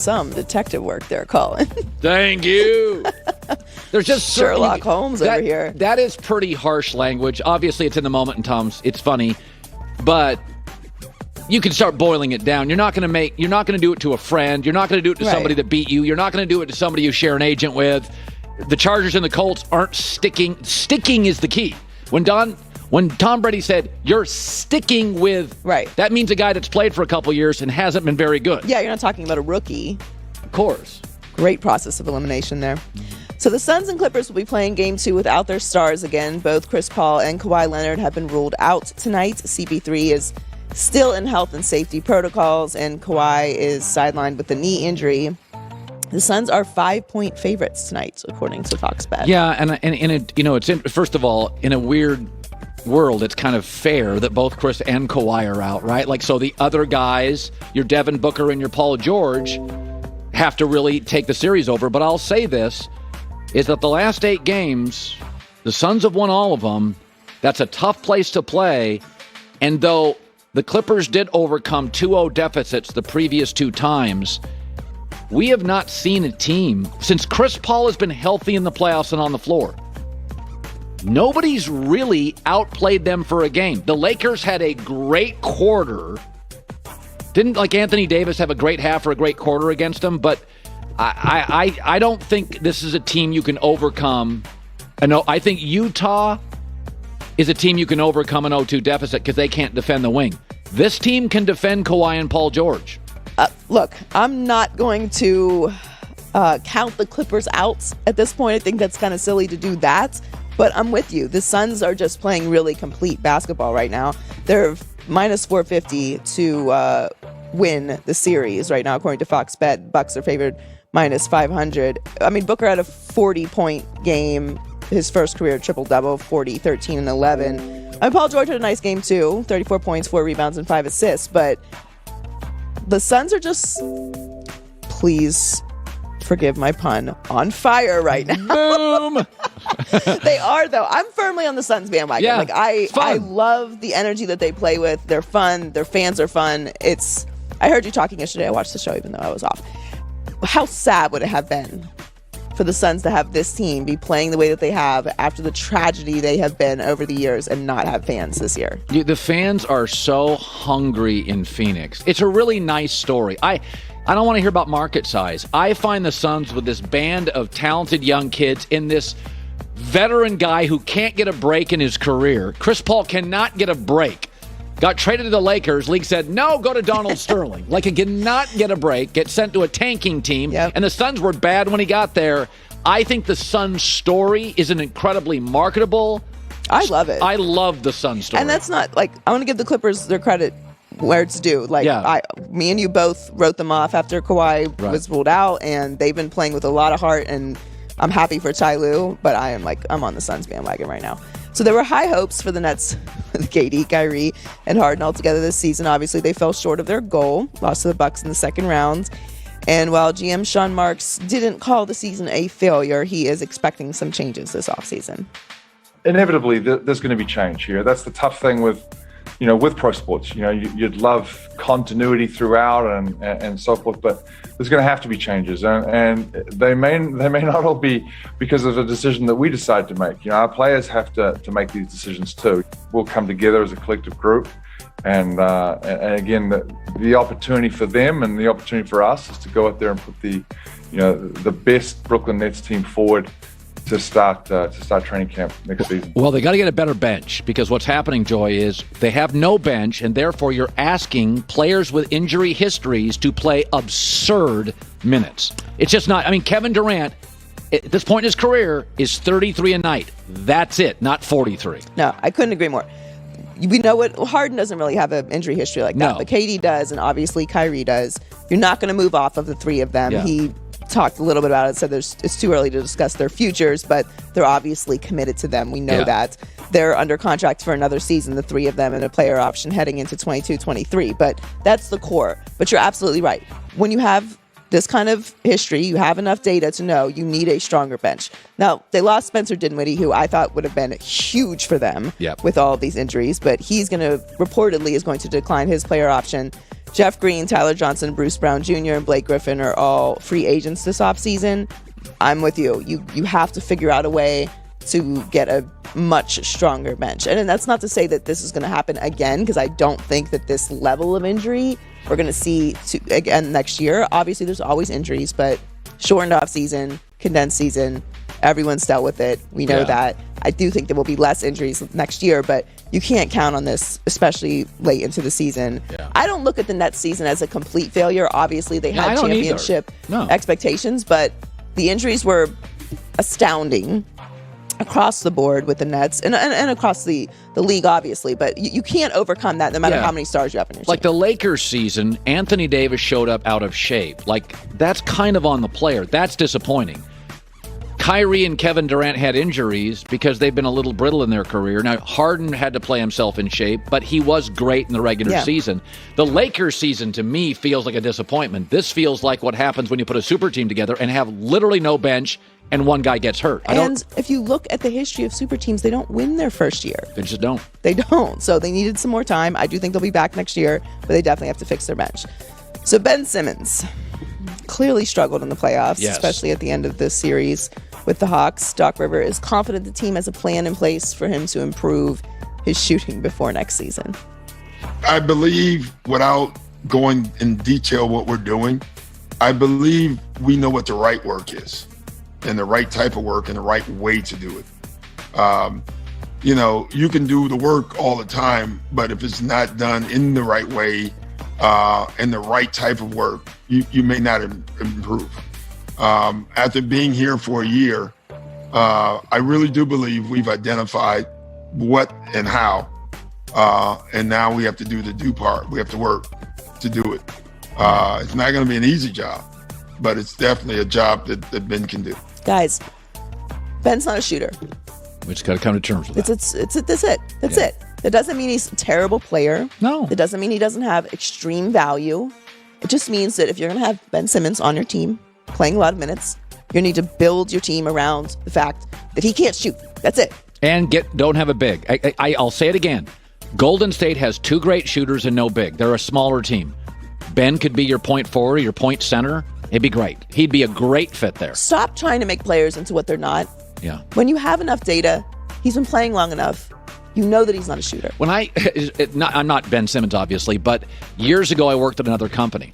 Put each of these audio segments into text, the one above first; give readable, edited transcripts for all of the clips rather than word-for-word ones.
Some detective work there, Colin. Thank you. There's just Sherlock Holmes over here. That is pretty harsh language. Obviously, it's in the moment, and Tom's. It's funny, but you can start boiling it down. You're not going to do it to a friend. You're not going to do it to somebody that beat you. You're not going to do it to somebody you share an agent with. The Chargers and the Colts aren't sticking. Sticking is the key. When Tom Brady said, you're sticking with, that means a guy that's played for a couple years and hasn't been very good. Yeah, you're not talking about a rookie. Of course. Great process of elimination there. So the Suns and Clippers will be playing Game 2 without their stars again. Both Chris Paul and Kawhi Leonard have been ruled out tonight. CP3 is still in health and safety protocols, and Kawhi is sidelined with a knee injury. The Suns are 5-point favorites tonight, according to Fox Bet. Yeah, and it's first of all, in a weird world, it's kind of fair that both Chris and Kawhi are out, right? Like, so the other guys, your Devin Booker and your Paul George, have to really take the series over. But I'll say this, is that the last 8 games, the Suns have won all of them. That's a tough place to play. And though the Clippers did overcome 2-0 deficits the previous 2 times, we have not seen a team, since Chris Paul has been healthy in the playoffs and on the floor, nobody's really outplayed them for a game. The Lakers had a great quarter. Didn't Anthony Davis have a great half or a great quarter against them? But I don't think this is a team you can overcome. I think Utah is a team you can overcome an 0-2 deficit because they can't defend the wing. This team can defend Kawhi and Paul George. Look, I'm not going to count the Clippers out at this point. I think that's kind of silly to do that. But I'm with you. The Suns are just playing really complete basketball right now. They're minus 450 to win the series right now, according to Fox Bet. Bucks are favored minus 500. I mean, Booker had a 40-point game, his first career triple-double, 40, 13, and 11. And Paul George had a nice game, too, 34 points, 4 rebounds, and 5 assists. But the Suns are just, please forgive my pun, on fire right now. Boom! They are, though. I'm firmly on the Suns bandwagon. Yeah, I love the energy that they play with. They're fun. Their fans are fun. I heard you talking yesterday. I watched the show even though I was off. How sad would it have been for the Suns to have this team be playing the way that they have after the tragedy they have been over the years and not have fans this year? The fans are so hungry in Phoenix. It's a really nice story. I don't want to hear about market size. I find the Suns with this band of talented young kids in this veteran guy who can't get a break in his career. Chris Paul cannot get a break. Got traded to the Lakers. League said, no, go to Donald Sterling. He cannot get a break, get sent to a tanking team. Yep. And the Suns were bad when he got there. I think the Suns story is an incredibly marketable. I love it. I love the Suns story. And that's not, I want to give the Clippers their credit where it's due. Me and you both wrote them off after Kawhi was ruled out, and they've been playing with a lot of heart, and I'm happy for Ty Lue, but I'm on the Suns bandwagon right now. So there were high hopes for the Nets with KD, Kyrie, and Harden all together this season. Obviously, they fell short of their goal, lost to the Bucks in the second round. And while GM Sean Marks didn't call the season a failure, he is expecting some changes this offseason. Inevitably, there's going to be change here. That's the tough thing with pro sports. You'd love continuity throughout and so forth, but there's going to have to be changes, and they may not all be because of a decision that we decide to make. Our players have to make these decisions too. We'll come together as a collective group, and again, the opportunity for them and the opportunity for us is to go out there and put the best Brooklyn Nets team forward to start training camp next season. Well, they got to get a better bench, because what's happening, Joy, is they have no bench, and therefore you're asking players with injury histories to play absurd minutes. It's just not. Kevin Durant, at this point in his career, is 33 a night. That's it, not 43. No, I couldn't agree more. We know what Harden doesn't really have an injury history like that, but KD does, and obviously Kyrie does. You're not going to move off of the three of them. Yeah. He talked a little bit about it, said it's too early to discuss their futures, but they're obviously committed to them. We know that. They're under contract for another season, the three of them, and a player option heading into 22-23. But that's the core. But you're absolutely right. When you have this kind of history, you have enough data to know you need a stronger bench. Now, they lost Spencer Dinwiddie, who I thought would have been huge for them with all of these injuries, but he's reportedly is going to decline his player option. Jeff Green, Tyler Johnson, Bruce Brown Jr., and Blake Griffin are all free agents this offseason. I'm with you. You have to figure out a way to get a much stronger bench. And that's not to say that this is going to happen again, because I don't think that this level of injury we're going to see again next year. Obviously, there's always injuries, but shortened off season, condensed season, everyone's dealt with it. We know that. I do think there will be less injuries next year, but you can't count on this, especially late into the season. I don't look at the Nets season as a complete failure. Obviously, they had championship expectations, but the injuries were astounding across the board with the Nets and across the league, obviously. But you can't overcome that no matter how many stars you have in your team. Like the Lakers season, Anthony Davis showed up out of shape. Like, that's kind of on the player. That's disappointing. Kyrie and Kevin Durant had injuries because they've been a little brittle in their career. Now, Harden had to play himself in shape, but he was great in the regular season. The Lakers season, to me, feels like a disappointment. This feels like what happens when you put a super team together and have literally no bench and one guy gets hurt. And if you look at the history of super teams, they don't win their first year. They just don't. They don't. So they needed some more time. I do think they'll be back next year, but they definitely have to fix their bench. So Ben Simmons clearly struggled in the playoffs, especially at the end of this series with the Hawks. Doc Rivers is confident the team has a plan in place for him to improve his shooting before next season. I believe, without going in detail what we're doing, I believe we know what the right work is and the right type of work and the right way to do it. You can do the work all the time, but if it's not done in the right way and the right type of work, you may not improve. After being here for a year, I really do believe we've identified what and how, and now we have to do the do part. We have to work to do it. It's not going to be an easy job, but it's definitely a job that Ben can do. Guys, Ben's not a shooter. We just got to come to terms with that. That's it. That's it. That doesn't mean he's a terrible player. No. It doesn't mean he doesn't have extreme value. It just means that if you're going to have Ben Simmons on your team, playing a lot of minutes, you need to build your team around the fact that he can't shoot. That's it. And don't have a big. I'll say it again. Golden State has two great shooters and no big. They're a smaller team. Ben could be your point forward, your point center. It'd be great. He'd be a great fit there. Stop trying to make players into what they're not. Yeah. When you have enough data, he's been playing long enough, you know that he's not a shooter. I'm not Ben Simmons, obviously, but years ago I worked at another company,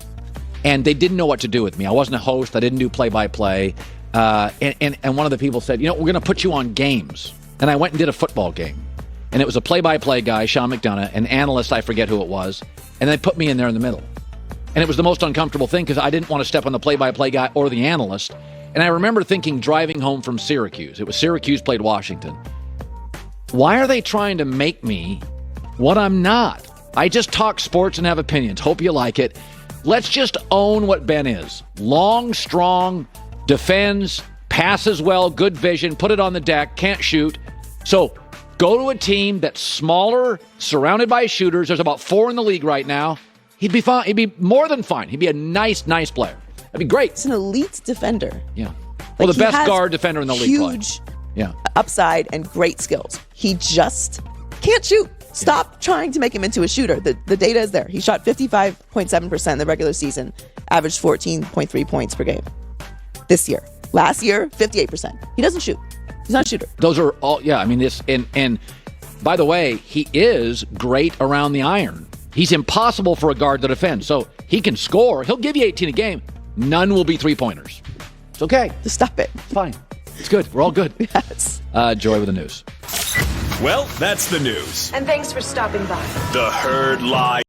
and they didn't know what to do with me. I wasn't a host. I didn't do play-by-play. And one of the people said, we're going to put you on games. And I went and did a football game. And it was a play-by-play guy, Sean McDonough, an analyst, I forget who it was, and they put me in there in the middle. And it was the most uncomfortable thing because I didn't want to step on the play-by-play guy or the analyst. And I remember thinking, driving home from Syracuse, it was Syracuse played Washington, why are they trying to make me what I'm not? I just talk sports and have opinions. Hope you like it. Let's just own what Ben is. Long, strong, defends, passes well, good vision, put it on the deck, can't shoot. So go to a team that's smaller, surrounded by shooters. There's about 4 in the league right now. He'd be fine. He'd be more than fine. He'd be a nice player. That'd be great. He's an elite defender. Yeah. Well, the best guard defender in the league. Huge upside and great skills. He just can't shoot. Stop trying to make him into a shooter. The data is there. He shot 55.7% in the regular season, averaged 14.3 points per game this year. Last year, 58%. He doesn't shoot. He's not a shooter. Those are all, this, and by the way, he is great around the iron. He's impossible for a guard to defend. So he can score. He'll give you 18 a game. None will be three-pointers. It's okay. Just stop it. It's fine. It's good. We're all good. Yes. Joy with the news. Well, that's the news. And thanks for stopping by. The Herd Live.